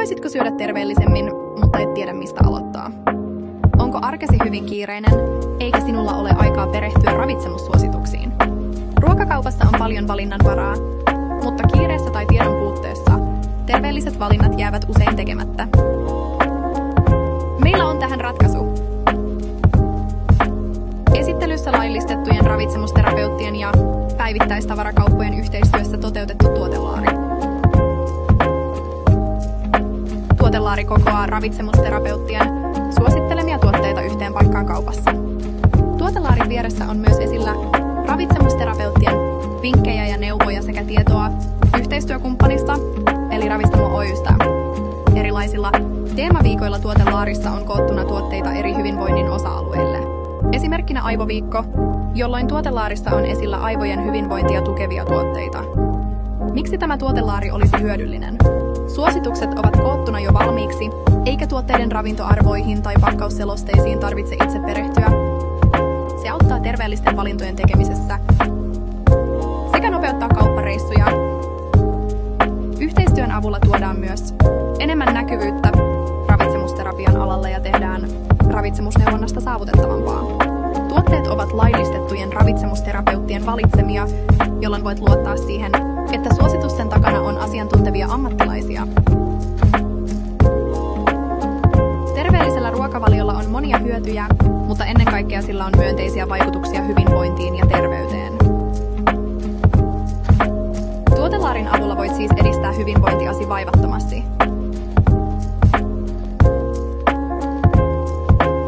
Haluaisitko syödä terveellisemmin, mutta et tiedä mistä aloittaa? Onko arkesi hyvin kiireinen, eikä sinulla ole aikaa perehtyä ravitsemussuosituksiin? Ruokakaupassa on paljon valinnanvaraa, mutta kiireessä tai tiedon puutteessa terveelliset valinnat jäävät usein tekemättä. Meillä on tähän ratkaisu. Esittelyssä laillistettujen ravitsemusterapeuttien ja päivittäistavarakauppojen yhteistyössä toteutettu tuotelaari. Tuotelaari kokoaa ravitsemusterapeuttien suosittelemia tuotteita yhteen paikkaan kaupassa. Tuotelaarin vieressä on myös esillä ravitsemusterapeuttien vinkkejä ja neuvoja sekä tietoa yhteistyökumppanista, eli Ravistamo Oy:stä. Erilaisilla teemaviikoilla tuotelaarissa on koottuna tuotteita eri hyvinvoinnin osa-alueille. Esimerkkinä Aivoviikko, jolloin tuotelaarissa on esillä aivojen hyvinvointia tukevia tuotteita. Miksi tämä tuotelaari olisi hyödyllinen? Suositukset ovat koottuna jo valmiiksi, eikä tuotteiden ravintoarvoihin tai pakkausselosteisiin tarvitse itse perehtyä. Se auttaa terveellisten valintojen tekemisessä sekä nopeuttaa kauppareissuja. Yhteistyön avulla tuodaan myös enemmän näkyvyyttä ravitsemusterapian alalle ja tehdään ravitsemusneuvonnasta saavutettavampaa. Tuotteet ovat laillistettujen ravitsemusterapeuttien valitsemia, jolloin voit luottaa siihen, että suositusten takana on asiantuntevia ammattilaisia. Terveellisellä ruokavaliolla on monia hyötyjä, mutta ennen kaikkea sillä on myönteisiä vaikutuksia hyvinvointiin ja terveyteen. Tuotelaarin avulla voit siis edistää hyvinvointiasi vaivattomasti.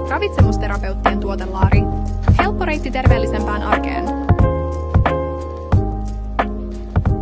Ravitsemusterapeuttien tuotelaari. Helppo reitti terveellisempään arkeen.